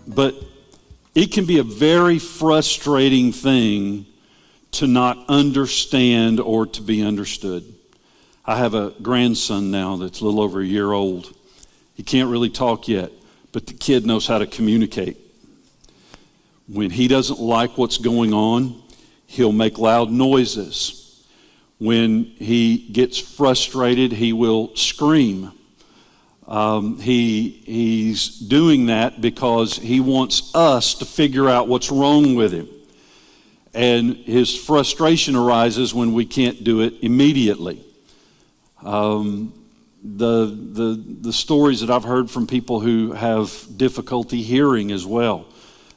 But it can be a very frustrating thing to not understand or to be understood. I have a grandson now that's a little over a year old. He can't really talk yet, but the kid knows how to communicate. When he doesn't like what's going on, he'll make loud noises. When he gets frustrated, he will scream. He's doing that because he wants us to figure out what's wrong with him. And his frustration arises when we can't do it immediately. The stories that I've heard from people who have difficulty hearing as well,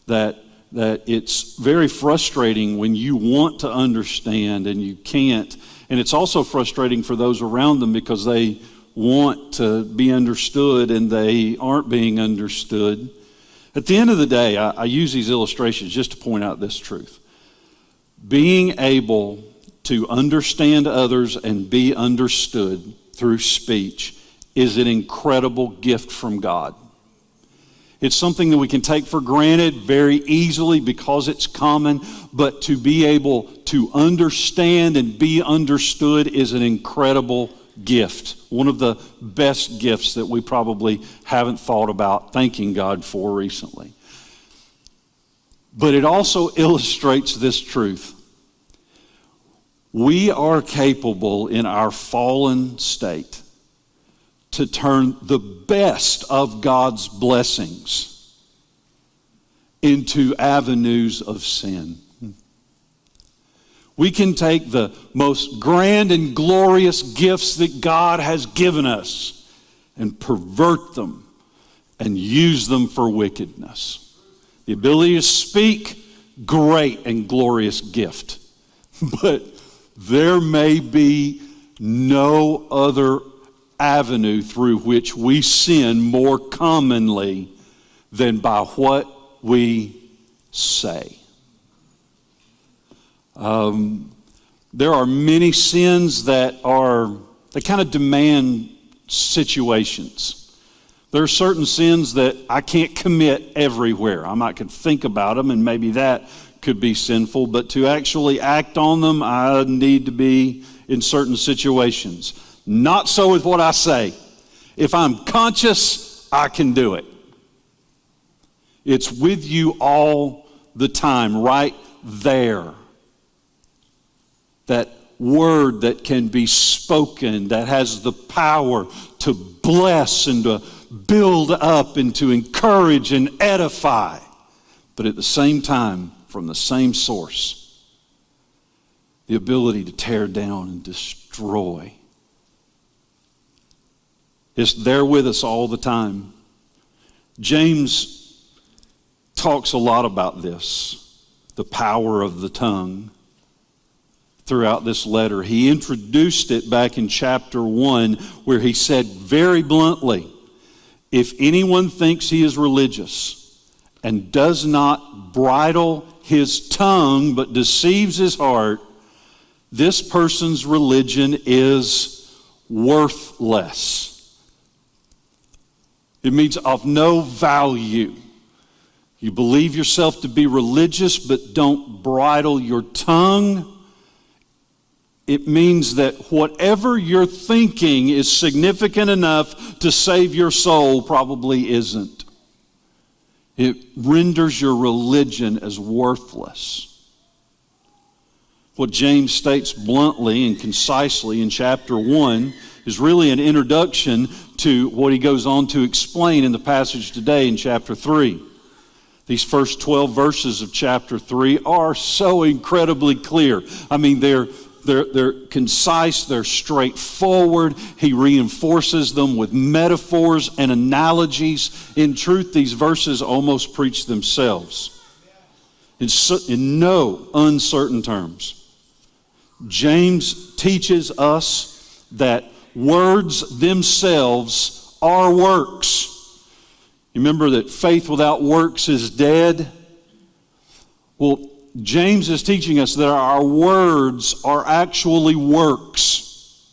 that it's very frustrating when you want to understand and you can't. And it's also frustrating for those around them because they want to be understood and they aren't being understood. At the end of the day, I use these illustrations just to point out this truth. Being able to understand others and be understood through speech is an incredible gift from God. It's something that we can take for granted very easily because it's common, but to be able to understand and be understood is an incredible gift. One of the best gifts that we probably haven't thought about thanking God for recently. But it also illustrates this truth. We are capable in our fallen state to turn the best of God's blessings into avenues of sin. We can take the most grand and glorious gifts that God has given us and pervert them and use them for wickedness. The ability to speak, great and glorious gift. But there may be no other avenue through which we sin more commonly than by what we say. There are many sins that kind of demand situations. There are certain sins that I can't commit everywhere. I could think about them and maybe that could be sinful, but to actually act on them, I need to be in certain situations. Not so with what I say. If I'm conscious, I can do it. It's with you all the time, right there. That word that can be spoken, that has the power to bless and to build up and to encourage and edify. But at the same time, from the same source, the ability to tear down and destroy. It's there with us all the time. James talks a lot about this, the power of the tongue, throughout this letter. He introduced it back in chapter 1 where he said very bluntly, if anyone thinks he is religious and does not bridle his tongue but deceives his heart, this person's religion is worthless. It means of no value. You believe yourself to be religious but don't bridle your tongue. It means that whatever you're thinking is significant enough to save your soul probably isn't. It renders your religion as worthless. What James states bluntly and concisely in chapter 1 is really an introduction to what he goes on to explain in the passage today in chapter 3. These first 12 verses of chapter 3 are so incredibly clear. They're concise, they're straightforward. He reinforces them with metaphors and analogies. In truth, these verses almost preach themselves. In no uncertain terms. James teaches us that words themselves are works. You remember that faith without works is dead? Well, James is teaching us that our words are actually works.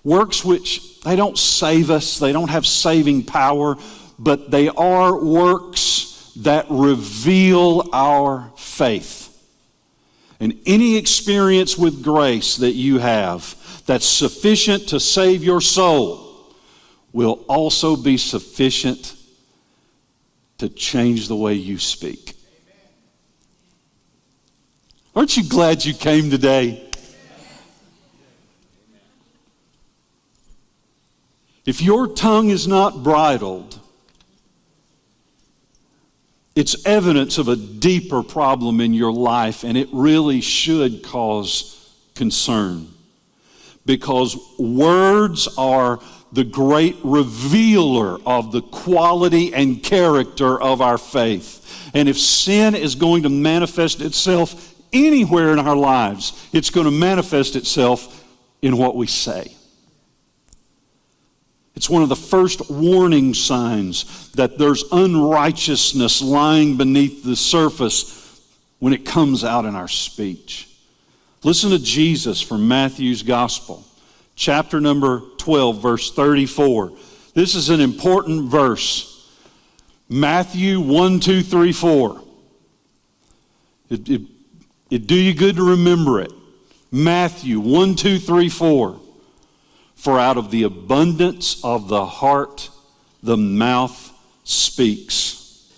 Works which They don't save us. They don't have saving power, but they are works that reveal our faith. And any experience with grace that you have that's sufficient to save your soul will also be sufficient to change the way you speak. Aren't you glad you came today? If your tongue is not bridled, it's evidence of a deeper problem in your life, and it really should cause concern. Because words are the great revealer of the quality and character of our faith. And if sin is going to manifest itself anywhere in our lives, it's going to manifest itself in what we say. It's one of the first warning signs that there's unrighteousness lying beneath the surface when it comes out in our speech. Listen to Jesus from Matthew's Gospel, chapter number 12, verse 34. This is an important verse. Matthew 1, 2, 3, 4. It do you good to remember it. Matthew 1, 2, 3, 4. For out of the abundance of the heart, the mouth speaks.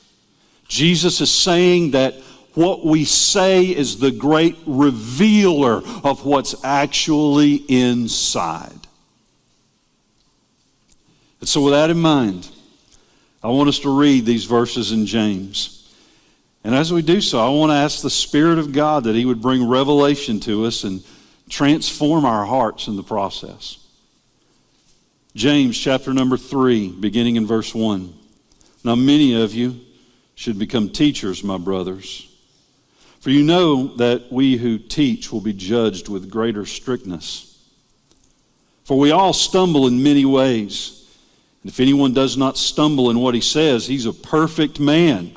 Jesus is saying that what we say is the great revealer of what's actually inside. And so with that in mind, I want us to read these verses in James. And as we do so, I want to ask the Spirit of God that He would bring revelation to us and transform our hearts in the process. James chapter number 3, beginning in verse 1. Now many of you should become teachers, my brothers. For you know that we who teach will be judged with greater strictness. For we all stumble in many ways. And if anyone does not stumble in what he says, he's a perfect man,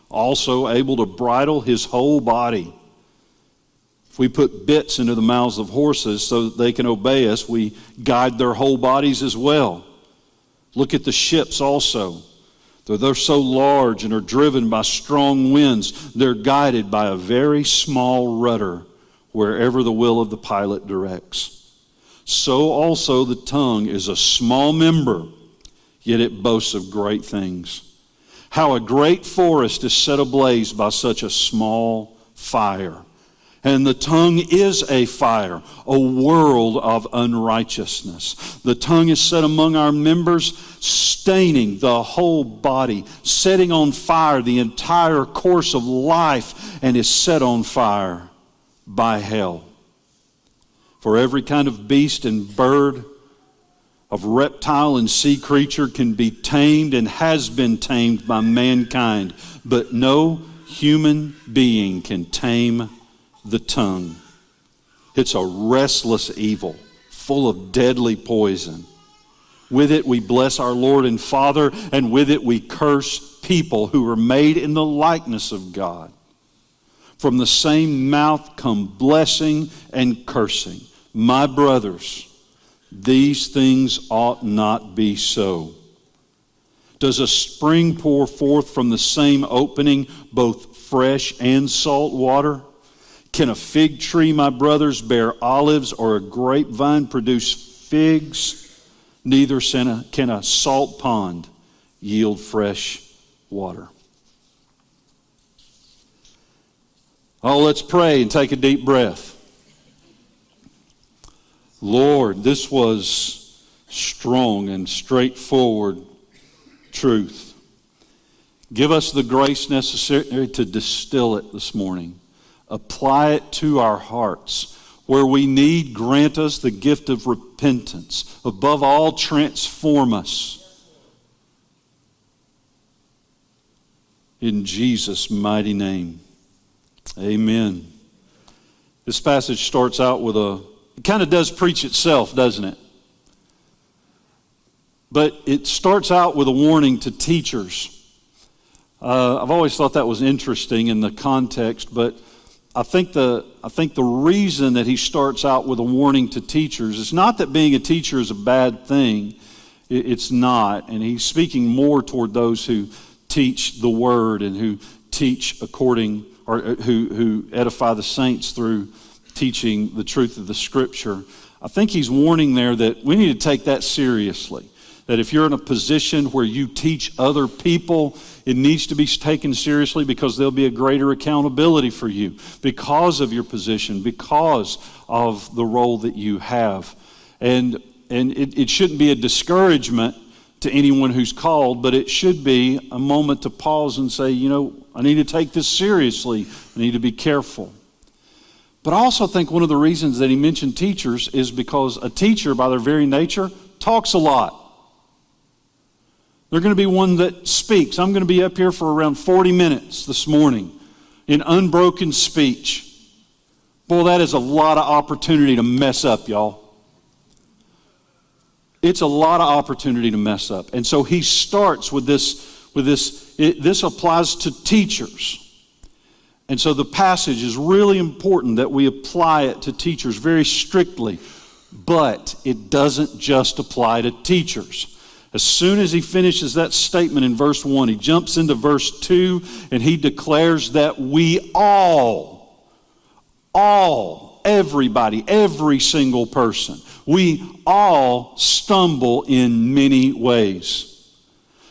also able to bridle his whole body. If we put bits into the mouths of horses so that they can obey us, we guide their whole bodies as well. Look at the ships also. Though they're so large and are driven by strong winds, they're guided by a very small rudder wherever the will of the pilot directs. So also the tongue is a small member, yet it boasts of great things. How a great forest is set ablaze by such a small fire. And the tongue is a fire, a world of unrighteousness. The tongue is set among our members, staining the whole body, setting on fire the entire course of life, and is set on fire by hell. For every kind of beast and bird, of reptile and sea creature can be tamed and has been tamed by mankind, but no human being can tame the tongue. It's a restless evil, full of deadly poison. With it we bless our Lord and Father, and with it we curse people who are made in the likeness of God. From the same mouth come blessing and cursing. My brothers, these things ought not be so. Does a spring pour forth from the same opening both fresh and salt water? Can a fig tree, my brothers, bear olives, or a grapevine produce figs? Neither can a salt pond yield fresh water. Oh, let's pray and take a deep breath. Lord, this was strong and straightforward truth. Give us the grace necessary to distill it this morning. Apply it to our hearts. Where we need, grant us the gift of repentance. Above all, transform us. In Jesus' mighty name. Amen. This passage starts out with it kind of does preach itself, doesn't it? But it starts out with a warning to teachers. I've always thought that was interesting in the context, but I think the reason that he starts out with a warning to teachers is not that being a teacher is a bad thing. It's not. And he's speaking more toward those who teach the word and who teach according, or who edify the saints through teaching the truth of the Scripture. I think he's warning there that we need to take that seriously. That if you're in a position where you teach other people, it needs to be taken seriously, because there'll be a greater accountability for you because of your position, because of the role that you have. And it shouldn't be a discouragement to anyone who's called, but it should be a moment to pause and say, I need to take this seriously. I need to be careful. But I also think one of the reasons that he mentioned teachers is because a teacher, by their very nature, talks a lot. They're going to be one that speaks. I'm going to be up here for around 40 minutes this morning in unbroken speech. Boy, that is a lot of opportunity to mess up, y'all. It's a lot of opportunity to mess up. And so he starts with this. This applies to teachers. And so the passage is really important that we apply it to teachers very strictly. But it doesn't just apply to teachers. As soon as he finishes that statement in verse 1, he jumps into verse 2 and he declares that we all, everybody, every single person, we all stumble in many ways.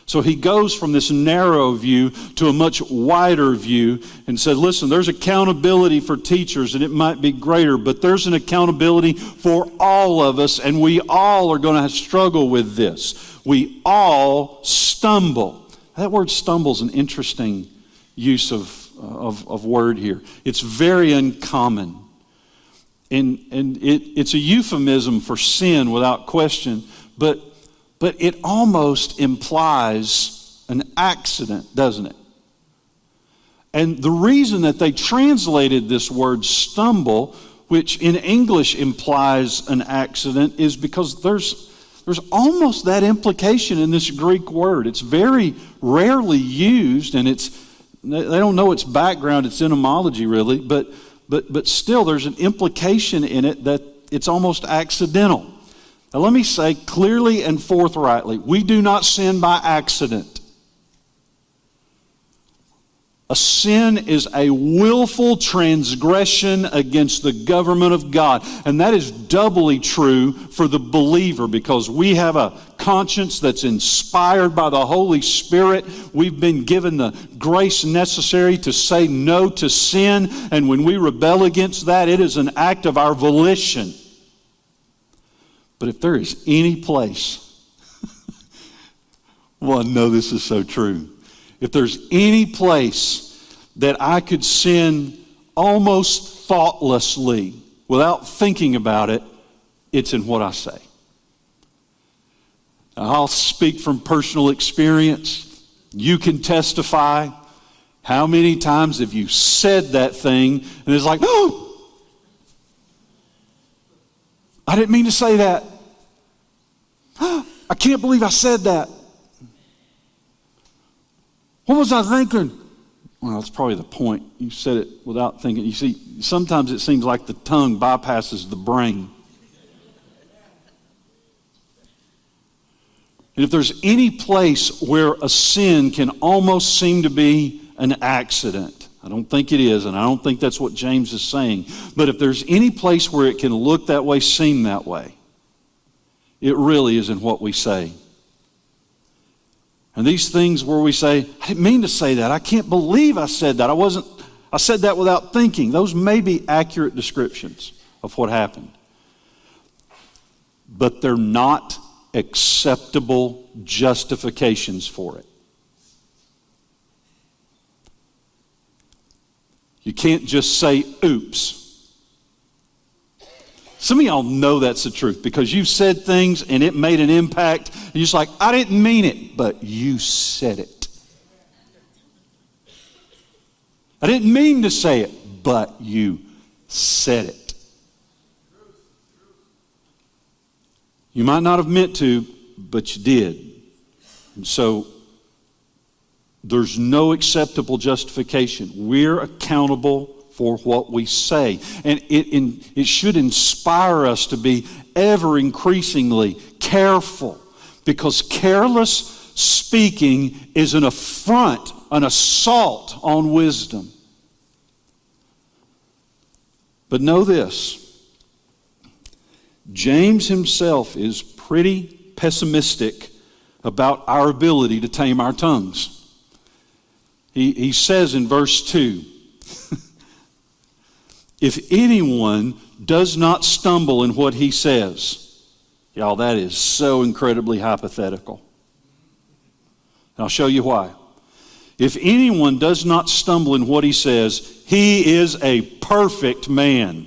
So he goes from this narrow view to a much wider view and said, listen, there's accountability for teachers and it might be greater, but there's an accountability for all of us, and we all are going to struggle with this. We all stumble. That word stumble is an interesting use of word here. It's very uncommon. And it's a euphemism for sin without question, but it almost implies an accident, doesn't it? And the reason that they translated this word stumble, which in English implies an accident, is because there's almost that implication in this Greek word. It's very rarely used, and they don't know its background, its etymology really, but still there's an implication in it that it's almost accidental. Now let me say clearly and forthrightly, we do not sin by accident. A sin is a willful transgression against the government of God. And that is doubly true for the believer, because we have a conscience that's inspired by the Holy Spirit. We've been given the grace necessary to say no to sin. And when we rebel against that, it is an act of our volition. But if there is any place, well, I know this is so true. If there's any place that I could sin almost thoughtlessly without thinking about it, it's in what I say. Now, I'll speak from personal experience. You can testify. How many times have you said that thing and it's like, oh, I didn't mean to say that. I can't believe I said that. What was I thinking? Well, that's probably the point. You said it without thinking. You see, sometimes it seems like the tongue bypasses the brain. And if there's any place where a sin can almost seem to be an accident, I don't think it is, and I don't think that's what James is saying. But if there's any place where it can look that way, seem that way, it really is in what we say. And these things where we say, I didn't mean to say that. I can't believe I said that. I said that without thinking. Those may be accurate descriptions of what happened. But they're not acceptable justifications for it. You can't just say, oops. Some of y'all know that's the truth because you've said things and it made an impact. And you're just like, I didn't mean it, but you said it. I didn't mean to say it, but you said it. You might not have meant to, but you did. And so there's no acceptable justification. We're accountable for what we say. And it should inspire us to be ever increasingly careful, because careless speaking is an affront, an assault on wisdom. But know this, James himself is pretty pessimistic about our ability to tame our tongues. He says in verse 2, if anyone does not stumble in what he says, y'all, that is so incredibly hypothetical. And I'll show you why. If anyone does not stumble in what he says, he is a perfect man,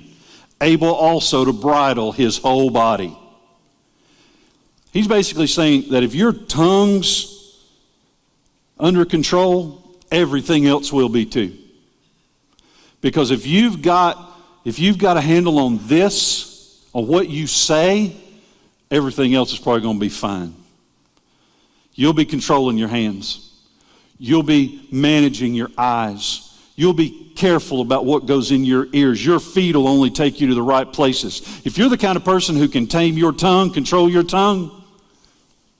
able also to bridle his whole body. He's basically saying that if your tongue's under control, everything else will be too. Because if you've got a handle on this, on what you say, everything else is probably going to be fine. You'll be controlling your hands. You'll be managing your eyes. You'll be careful about what goes in your ears. Your feet will only take you to the right places. If you're the kind of person who can tame your tongue, control your tongue,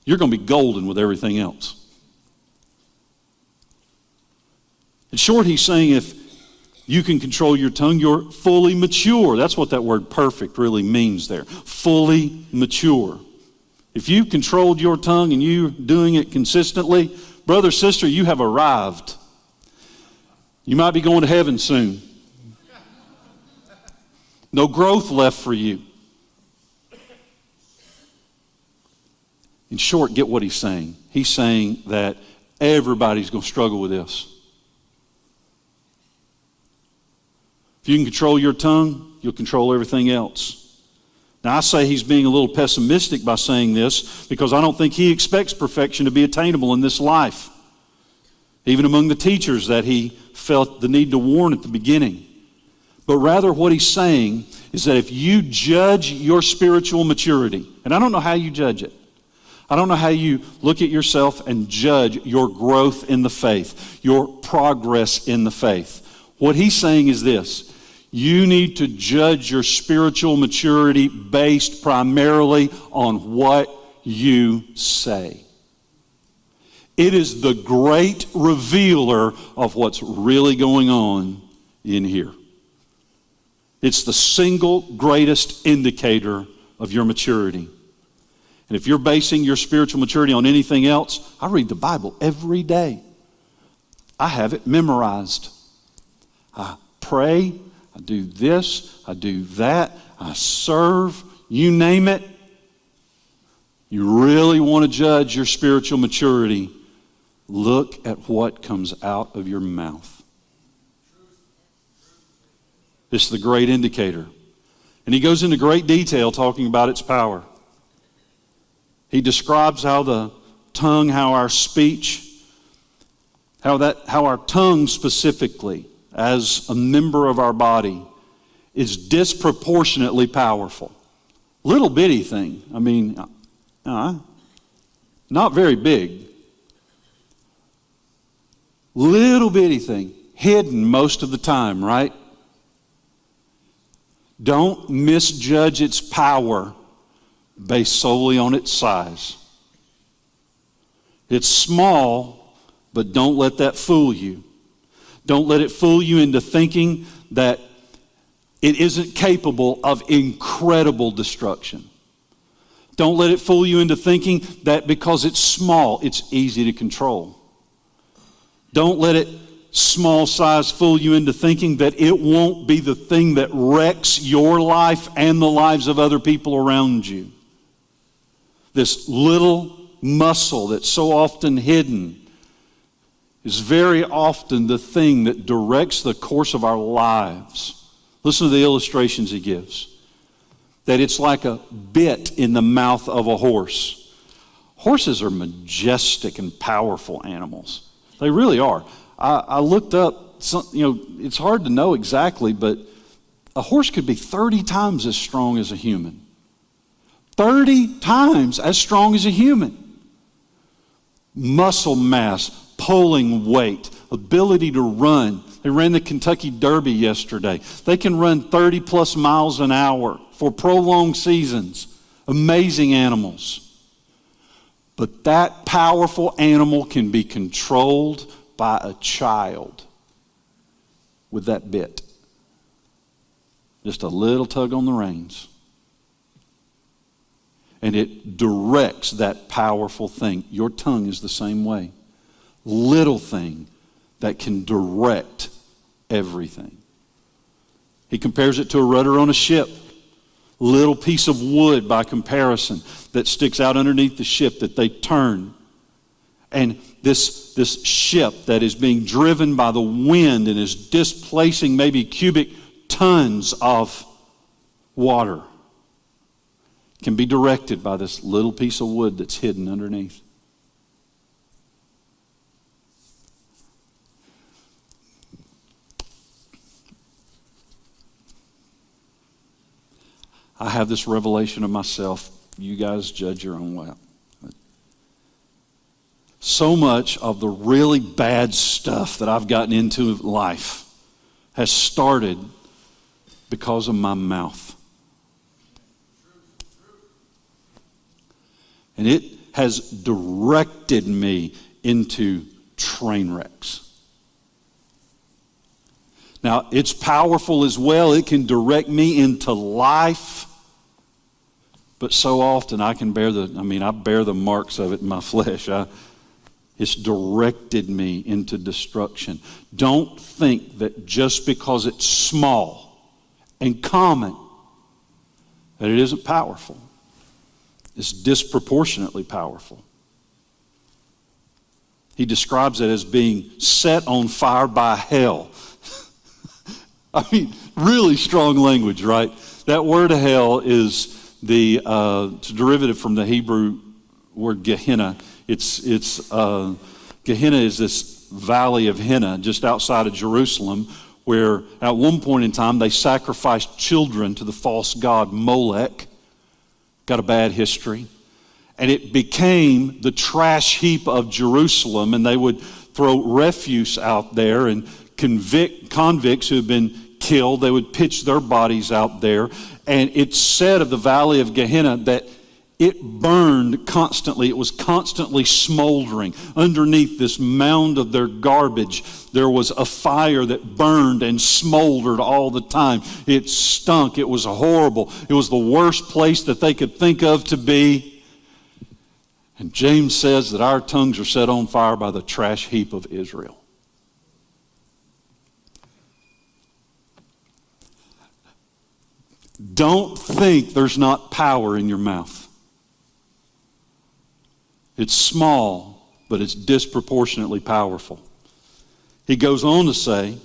you're going to be golden with everything else. In short, he's saying if you can control your tongue, you're fully mature. That's what that word perfect really means there. Fully mature. If you've controlled your tongue and you're doing it consistently, brother, sister, you have arrived. You might be going to heaven soon. No growth left for you. In short, get what he's saying. He's saying that everybody's going to struggle with this. If you can control your tongue, you'll control everything else. Now, I say he's being a little pessimistic by saying this because I don't think he expects perfection to be attainable in this life. Even among the teachers that he felt the need to warn at the beginning. But rather what he's saying is that if you judge your spiritual maturity, and I don't know how you judge it. I don't know how you look at yourself and judge your growth in the faith, your progress in the faith. What he's saying is this. You need to judge your spiritual maturity based primarily on what you say. It is the great revealer of what's really going on in here. It's the single greatest indicator of your maturity. And if you're basing your spiritual maturity on anything else, I read the Bible every day. I have it memorized. I pray, I do this, I do that, I serve, you name it. You really want to judge your spiritual maturity, look at what comes out of your mouth. This is the great indicator. And he goes into great detail talking about its power. He describes how the tongue, how our speech, how our tongue specifically, as a member of our body, is disproportionately powerful. Little bitty thing. I mean, not very big. Little bitty thing. Hidden most of the time, right? Don't misjudge its power based solely on its size. It's small, but don't let that fool you. Don't let it fool you into thinking that it isn't capable of incredible destruction. Don't let it fool you into thinking that because it's small, it's easy to control. Don't let it small size fool you into thinking that it won't be the thing that wrecks your life and the lives of other people around you. This little muscle that's so often hidden is very often the thing that directs the course of our lives. Listen to the illustrations he gives. That it's like a bit in the mouth of a horse. Horses are majestic and powerful animals. They really are. I looked up, it's hard to know exactly, but a horse could be 30 times as strong as a human. 30 times as strong as a human. Muscle mass, pulling weight, ability to run. They ran the Kentucky Derby yesterday. They can run 30 plus miles an hour for prolonged seasons. Amazing animals. But that powerful animal can be controlled by a child with that bit. Just a little tug on the reins. And it directs that powerful thing. Your tongue is the same way. Little thing that can direct everything. He compares it to a rudder on a ship. Little piece of wood by comparison that sticks out underneath the ship that they turn. And this ship that is being driven by the wind and is displacing maybe cubic tons of water can be directed by this little piece of wood that's hidden underneath. I have this revelation of myself. You guys judge your own way. So much of the really bad stuff that I've gotten into in life has started because of my mouth. And it has directed me into train wrecks. Now, it's powerful as well. It can direct me into life. But so often I bear the marks of it in my flesh. It's directed me into destruction. Don't think that just because it's small and common that it isn't powerful. It's disproportionately powerful. He describes it as being set on fire by hell. I mean, really strong language, right? That word hell is it's a derivative from the Hebrew word Gehenna. Gehenna is this valley of Henna just outside of Jerusalem, where at one point in time they sacrificed children to the false god Molech. Got a bad history. And it became the trash heap of Jerusalem, and they would throw refuse out there, and convicts who had been killed, they would pitch their bodies out there. And it's said of the valley of Gehenna that it burned constantly. It was constantly smoldering. Underneath this mound of their garbage, there was a fire that burned and smoldered all the time. It stunk. It was horrible. It was the worst place that they could think of to be. And James says that our tongues are set on fire by the trash heap of Israel. Don't think there's not power in your mouth. It's small, but it's disproportionately powerful. He goes on to say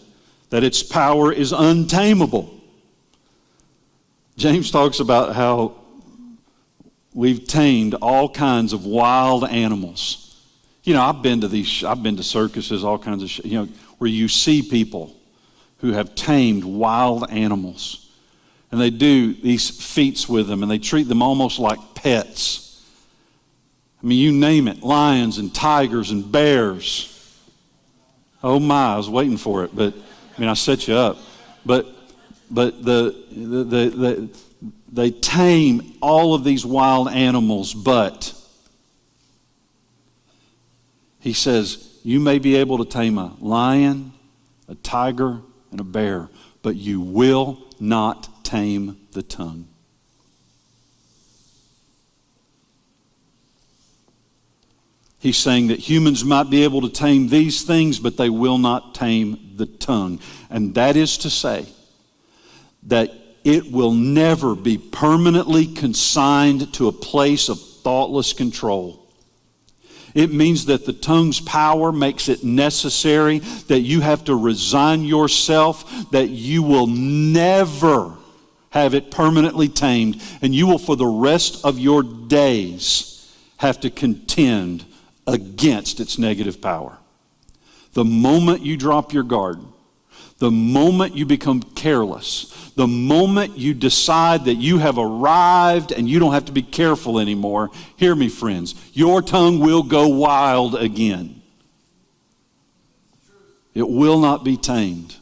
that its power is untamable. James talks about how we've tamed all kinds of wild animals. You know, I've been to circuses, all kinds of where you see people who have tamed wild animals. And they do these feats with them, and they treat them almost like pets. I mean, you name it, lions and tigers and bears. Oh my, I was waiting for it, but I set you up. But they tame all of these wild animals, but he says, you may be able to tame a lion, a tiger, and a bear, but you will not tame the tongue. He's saying that humans might be able to tame these things, but they will not tame the tongue. And that is to say that it will never be permanently consigned to a place of thoughtless control. It means that the tongue's power makes it necessary that you have to resign yourself, that you will never have it permanently tamed, and you will for the rest of your days have to contend against its negative power. The moment you drop your guard, the moment you become careless, the moment you decide that you have arrived and you don't have to be careful anymore, hear me, friends, your tongue will go wild again. It will not be tamed.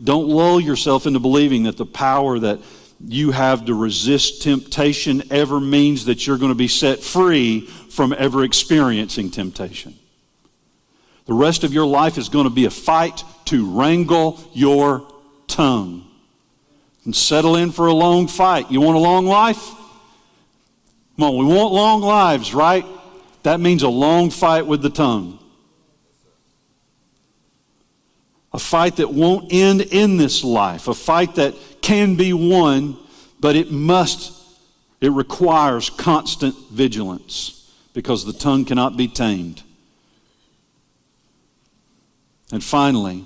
Don't lull yourself into believing that the power that you have to resist temptation ever means that you're going to be set free from ever experiencing temptation. The rest of your life is going to be a fight to wrangle your tongue. And settle in for a long fight. You want a long life? Come on, we want long lives, right? That means a long fight with the tongue. A fight that won't end in this life. A fight that can be won, but it requires constant vigilance because the tongue cannot be tamed. And finally,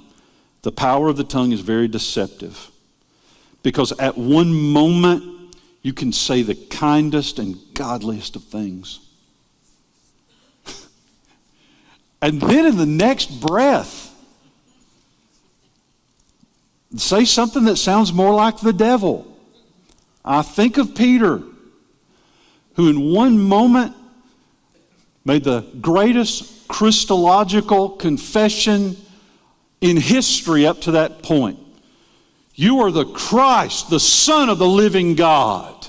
the power of the tongue is very deceptive. Because at one moment, you can say the kindest and godliest of things. And then in the next breath, say something that sounds more like the devil. I think of Peter, who in one moment made the greatest Christological confession in history up to that point. You are the Christ, the Son of the living God,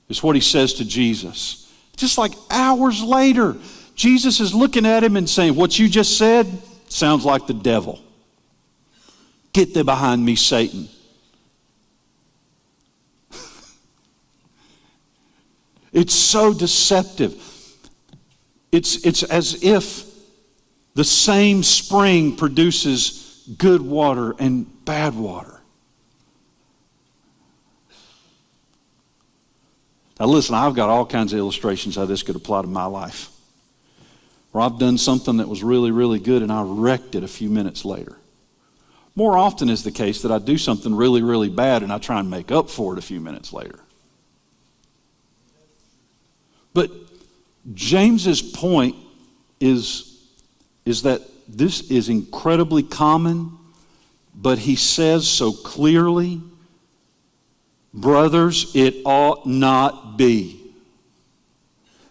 is what he says to Jesus. Just like hours later, Jesus is looking at him and saying, what you just said sounds like the devil. Get thee behind me, Satan. It's so deceptive. It's as if the same spring produces good water and bad water. Now listen, I've got all kinds of illustrations how this could apply to my life. Where I've done something that was really, really good and I wrecked it a few minutes later. More often is the case that I do something really, really bad and I try and make up for it a few minutes later. But James's point is that this is incredibly common, but he says so clearly, brothers, it ought not be.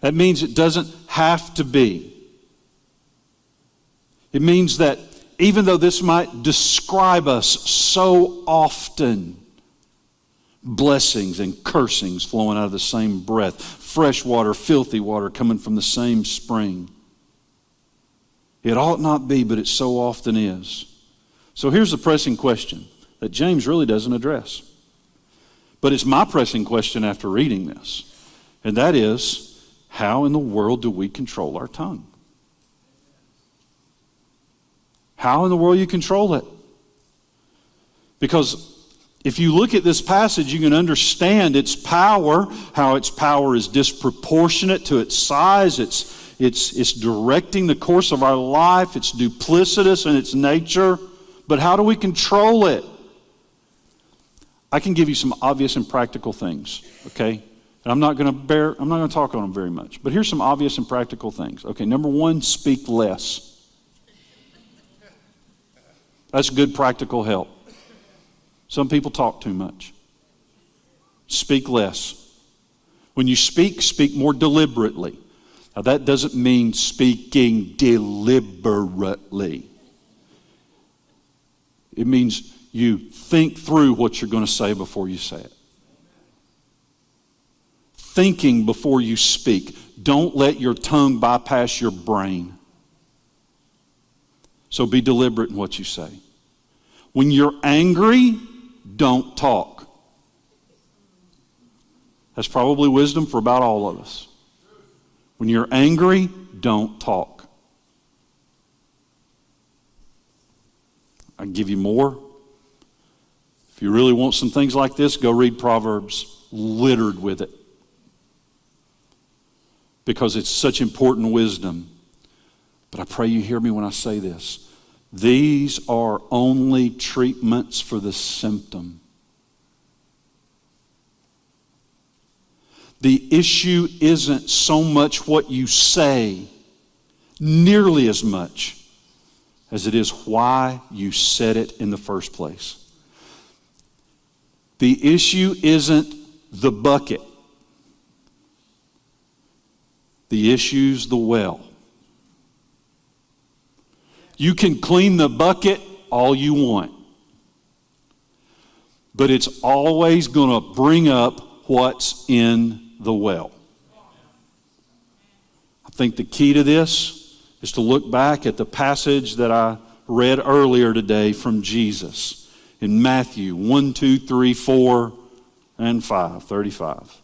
That means it doesn't have to be. It means that even though this might describe us so often, blessings and cursings flowing out of the same breath, fresh water, filthy water coming from the same spring. It ought not be, but it so often is. So here's the pressing question that James really doesn't address. But it's my pressing question after reading this. And that is, how in the world do we control our tongue? How in the world do you control it? Because if you look at this passage, you can understand its power, how its power is disproportionate to its size. It's directing the course of our life. It's duplicitous in its nature. But how do we control it? I can give you some obvious and practical things, okay? And I'm not going to talk on them very much. But here's some obvious and practical things. Okay, number one, speak less. That's good practical help. Some people talk too much. Speak less. When you speak, speak more deliberately. Now that doesn't mean speaking deliberately. It means you think through what you're going to say before you say it. Thinking before you speak. Don't let your tongue bypass your brain. So be deliberate in what you say. When you're angry, don't talk. That's probably wisdom for about all of us. When you're angry, don't talk. I can give you more. If you really want some things like this, go read Proverbs, littered with it. Because it's such important wisdom. But I pray you hear me when I say this. These are only treatments for the symptom. The issue isn't so much what you say, nearly as much as it is why you said it in the first place. The issue isn't the bucket. The issue's the well. You can clean the bucket all you want, but it's always going to bring up what's in the well. I think the key to this is to look back at the passage that I read earlier today from Jesus in Matthew 1, 2, 3, 4, and 5, 35.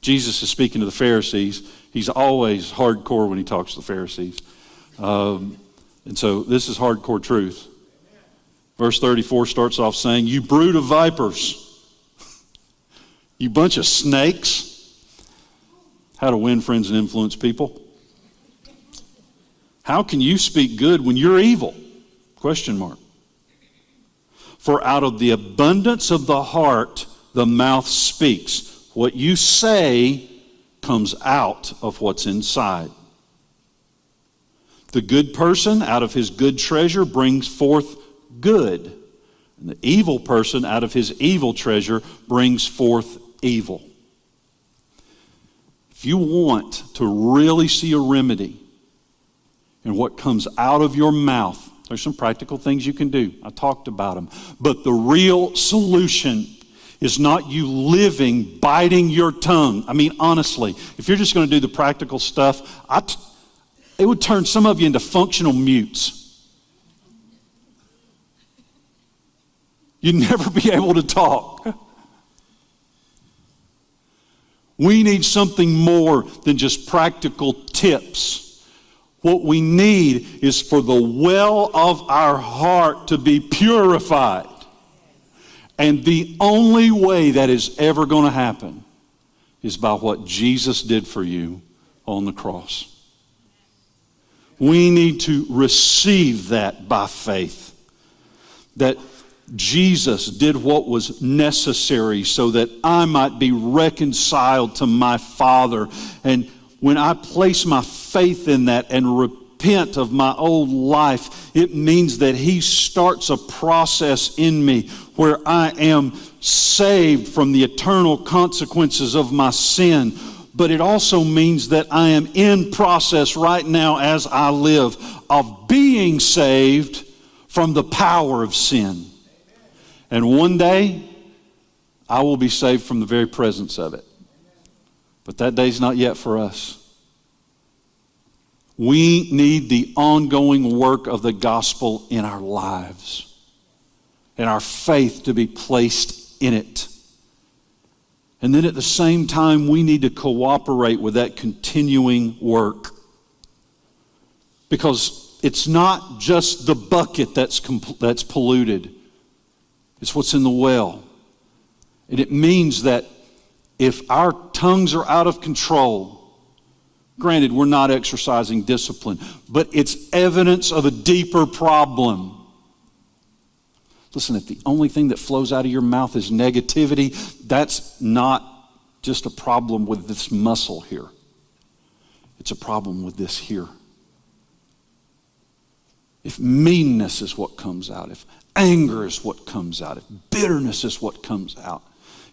Jesus is speaking to the Pharisees. He's always hardcore when he talks to the Pharisees. And so this is hardcore truth. Verse 34 starts off saying, "You brood of vipers, you bunch of snakes." How to win friends and influence people. How can you speak good when you're evil? Question mark. For out of the abundance of the heart, the mouth speaks. What you say comes out of what's inside. The good person out of his good treasure brings forth good. And the evil person out of his evil treasure brings forth evil. If you want to really see a remedy in what comes out of your mouth, there's some practical things you can do. I talked about them. But the real solution is not you living, biting your tongue. I mean, honestly, if you're just going to do the practical stuff, it would turn some of you into functional mutes. You'd never be able to talk. We need something more than just practical tips. What we need is for the well of our heart to be purified. And the only way that is ever going to happen is by what Jesus did for you on the cross. We need to receive that by faith. That Jesus did what was necessary so that I might be reconciled to my Father. And when I place my faith in that and repent of my old life, it means that He starts a process in me where I am saved from the eternal consequences of my sin. But it also means that I am in process right now as I live of being saved from the power of sin. And one day, I will be saved from the very presence of it. But that day's not yet for us. We need the ongoing work of the gospel in our lives and our faith to be placed in it. And then at the same time, we need to cooperate with that continuing work. Because it's not just the bucket that's polluted. It's what's in the well. And it means that if our tongues are out of control, granted, we're not exercising discipline, but it's evidence of a deeper problem. Listen, if the only thing that flows out of your mouth is negativity, that's not just a problem with this muscle here. It's a problem with this here. If meanness is what comes out, if anger is what comes out, if bitterness is what comes out,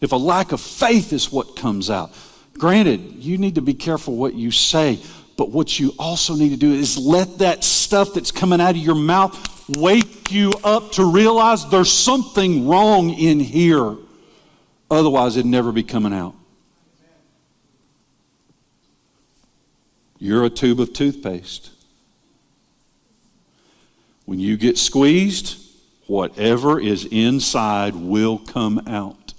if a lack of faith is what comes out, granted, you need to be careful what you say, but what you also need to do is let that stuff that's coming out of your mouth wake you up to realize there's something wrong in here. Otherwise, it'd never be coming out. You're a tube of toothpaste. When you get squeezed, whatever is inside will come out.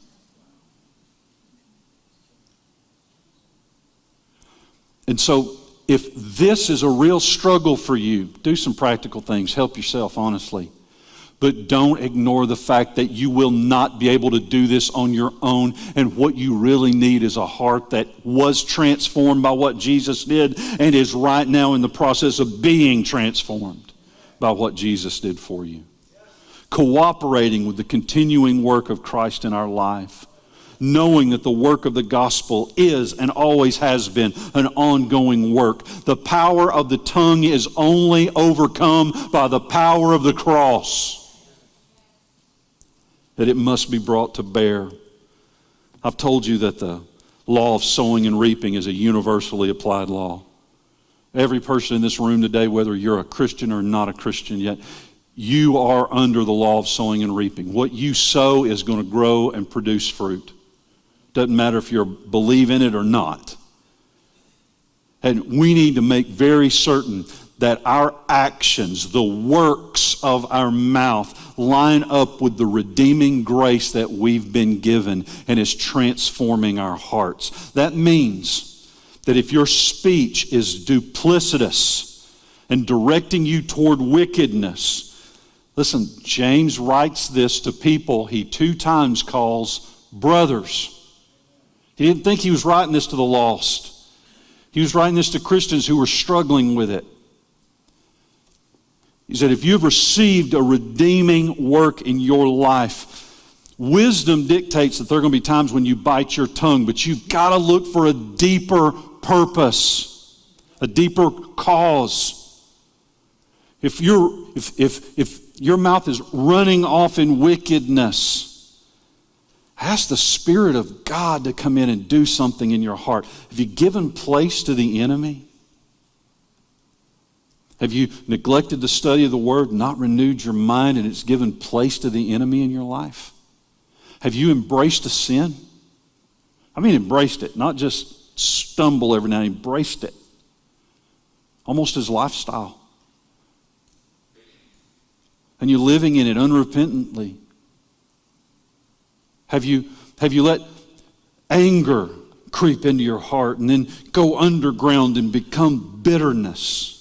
And so, if this is a real struggle for you, do some practical things. Help yourself, honestly. But don't ignore the fact that you will not be able to do this on your own. And what you really need is a heart that was transformed by what Jesus did and is right now in the process of being transformed by what Jesus did for you. Cooperating with the continuing work of Christ in our life. Knowing that the work of the gospel is and always has been an ongoing work. The power of the tongue is only overcome by the power of the cross. That it must be brought to bear. I've told you that the law of sowing and reaping is a universally applied law. Every person in this room today, whether you're a Christian or not a Christian yet, you are under the law of sowing and reaping. What you sow is going to grow and produce fruit. Doesn't matter if you believe in it or not. And we need to make very certain that our actions, the works of our mouth, line up with the redeeming grace that we've been given and is transforming our hearts. That means that if your speech is duplicitous and directing you toward wickedness, listen, James writes this to people he 2 times calls brothers. He didn't think he was writing this to the lost. He was writing this to Christians who were struggling with it. He said, if you've received a redeeming work in your life, wisdom dictates that there are going to be times when you bite your tongue, but you've got to look for a deeper purpose, a deeper cause. If your mouth is running off in wickedness, ask the Spirit of God to come in and do something in your heart. Have you given place to the enemy? Have you neglected the study of the Word, not renewed your mind, and it's given place to the enemy in your life? Have you embraced a sin? I mean embraced it, not just stumble every now and then, embraced it. Almost as lifestyle. And you're living in it unrepentantly. Have you let anger creep into your heart and then go underground and become bitterness?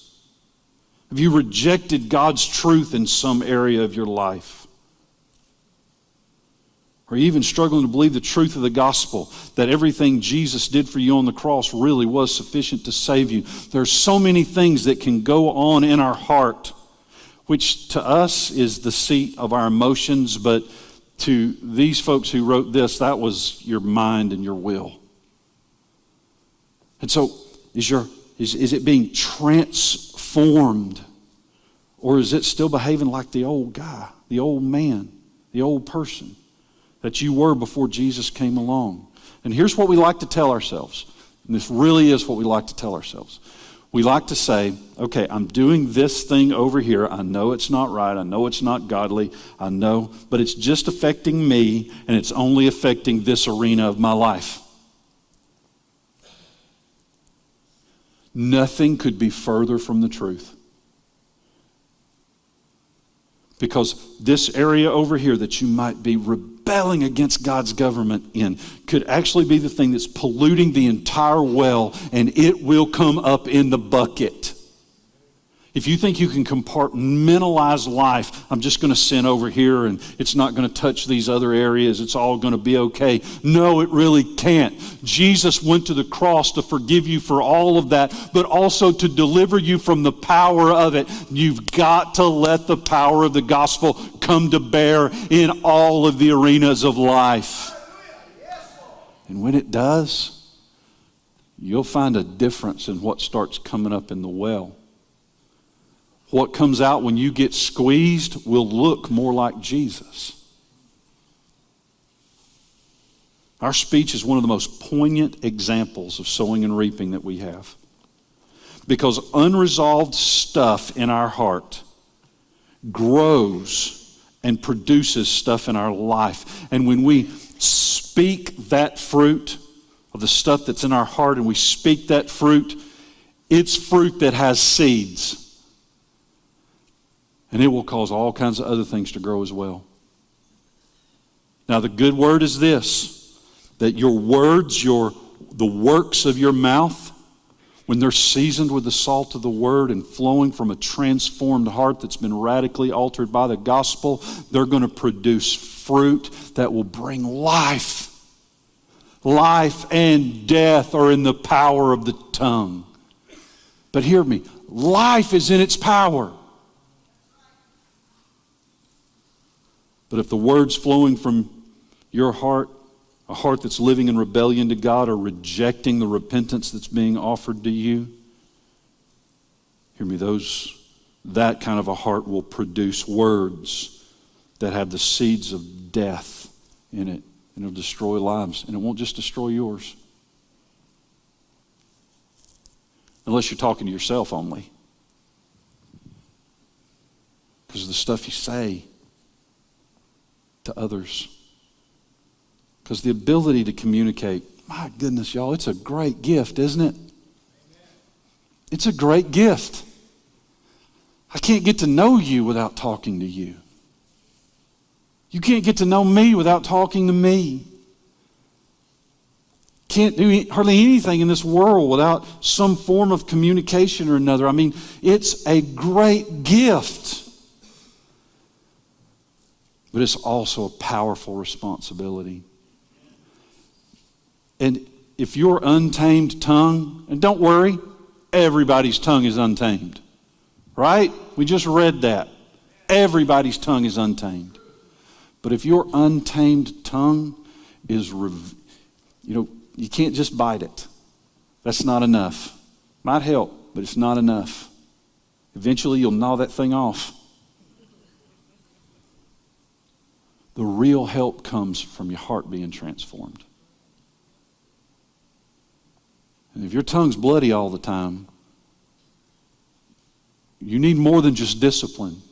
Have you rejected God's truth in some area of your life? Are you even struggling to believe the truth of the gospel, that everything Jesus did for you on the cross really was sufficient to save you? There's so many things that can go on in our heart, which to us is the seat of our emotions, but to these folks who wrote this, that was your mind and your will. And so, is it being transformed, or is it still behaving like the old guy, the old man, the old person that you were before Jesus came along? And here's what we like to tell ourselves, and this really is what we like to tell ourselves. We like to say, okay, I'm doing this thing over here. I know it's not right. I know it's not godly. I know, but it's just affecting me, and it's only affecting this arena of my life. Nothing could be further from the truth. Because this area over here that you might be rebelling against God's government in could actually be the thing that's polluting the entire well, and it will come up in the bucket. If you think you can compartmentalize life, I'm just going to sin over here and it's not going to touch these other areas, it's all going to be okay. No, it really can't. Jesus went to the cross to forgive you for all of that, but also to deliver you from the power of it. You've got to let the power of the gospel come to bear in all of the arenas of life. And when it does, you'll find a difference in what starts coming up in the well. What comes out when you get squeezed will look more like Jesus. Our speech is one of the most poignant examples of sowing and reaping that we have. Because unresolved stuff in our heart grows and produces stuff in our life. And when we speak that fruit of the stuff that's in our heart, and we speak that fruit, it's fruit that has seeds. And it will cause all kinds of other things to grow as well. Now the good word is this, that your words, the works of your mouth, when they're seasoned with the salt of the word and flowing from a transformed heart that's been radically altered by the gospel, they're going to produce fruit that will bring life. Life and death are in the power of the tongue. But hear me, life is in its power. But if the words flowing from your heart, a heart that's living in rebellion to God, or rejecting the repentance that's being offered to you, hear me, that kind of a heart will produce words that have the seeds of death in it, and it'll destroy lives, and it won't just destroy yours. unless you're talking to yourself only. Because of the stuff you say to others. Because the ability to communicate, my goodness, y'all, it's a great gift, isn't it? It's a great gift. I can't get to know you without talking to you. You can't get to know me without talking to me. Can't do hardly anything in this world without some form of communication or another. I mean, it's a great gift. But it's also a powerful responsibility. And if your untamed tongue, and don't worry, everybody's tongue is untamed. Right? We just read that. Everybody's tongue is untamed. But if your untamed tongue is, you can't just bite it. That's not enough. Might help, but it's not enough. Eventually you'll gnaw that thing off. The real help comes from your heart being transformed. And if your tongue's bloody all the time, you need more than just discipline.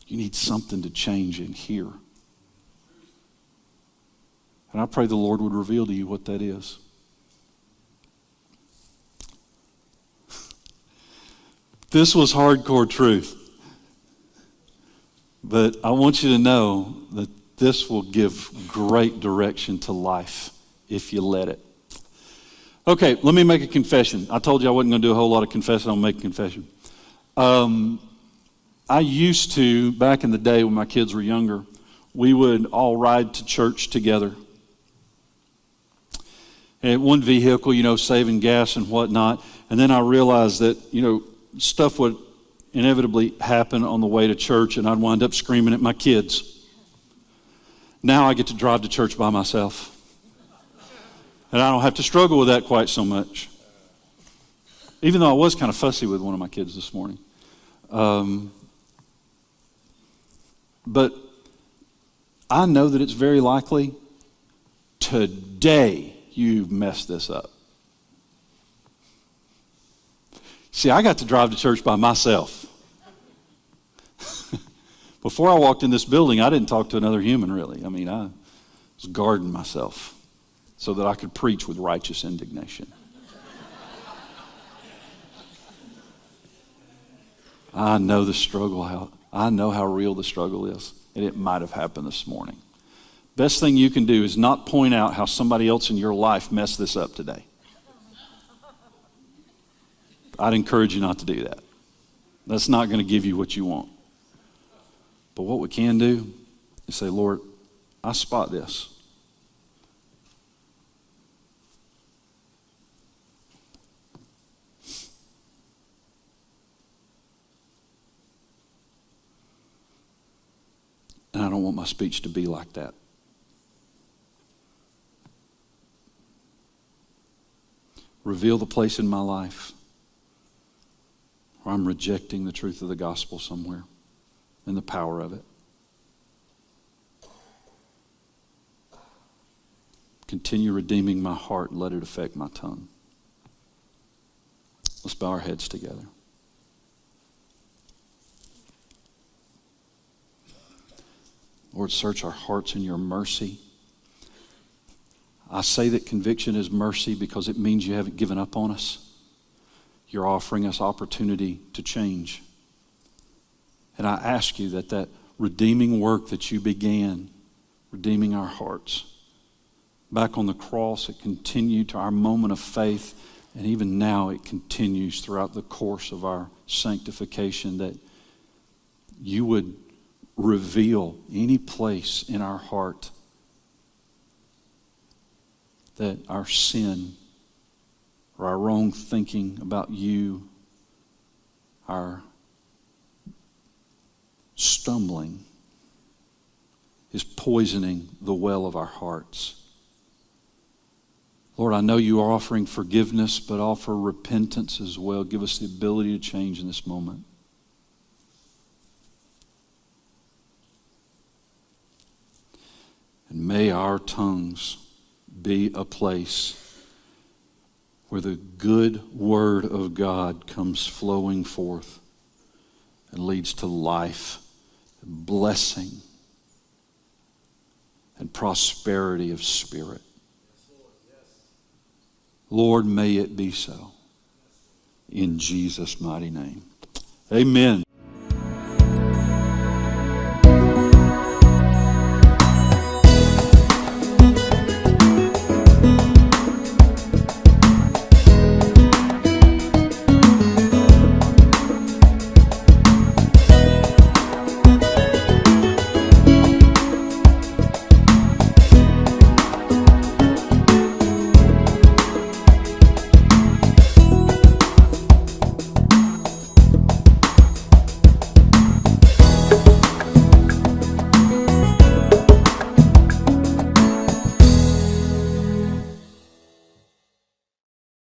You need something to change in here. And I pray the Lord would reveal to you what that is. This was hardcore truth. But I want you to know that this will give great direction to life if you let it. Okay, let me make a confession. I told you I wasn't going to do a whole lot of confessing. I'll make a confession. I used to, back in the day when my kids were younger, we would all ride to church together. And one vehicle, saving gas and whatnot. And then I realized that, stuff would inevitably happen on the way to church, and I'd wind up screaming at my kids. Now I get to drive to church by myself. And I don't have to struggle with that quite so much. Even though I was kind of fussy with one of my kids this morning. But I know that it's very likely today you've messed this up. See, I got to drive to church by myself. Before I walked in this building, I didn't talk to another human, really. I mean, I was guarding myself so that I could preach with righteous indignation. I know the struggle, I know how real the struggle is, and it might have happened this morning. Best thing you can do is not point out how somebody else in your life messed this up today. I'd encourage you not to do that. That's not going to give you what you want. But what we can do is say, Lord, I spot this. And I don't want my speech to be like that. Reveal the place in my life where I'm rejecting the truth of the gospel somewhere and the power of it. Continue redeeming my heart and let it affect my tongue. Let's bow our heads together. Lord, search our hearts in your mercy. I say that conviction is mercy because it means you haven't given up on us. You're offering us opportunity to change. And I ask you that that redeeming work that you began, redeeming our hearts, back on the cross, it continued to our moment of faith, and even now it continues throughout the course of our sanctification, that you would reveal any place in our heart that our sin or our wrong thinking about you, our stumbling, is poisoning the well of our hearts. Lord, I know you are offering forgiveness, but offer repentance as well. Give us the ability to change in this moment. And may our tongues be a place where the good word of God comes flowing forth and leads to life, blessing, and prosperity of spirit. Lord, may it be so. In Jesus' mighty name. Amen.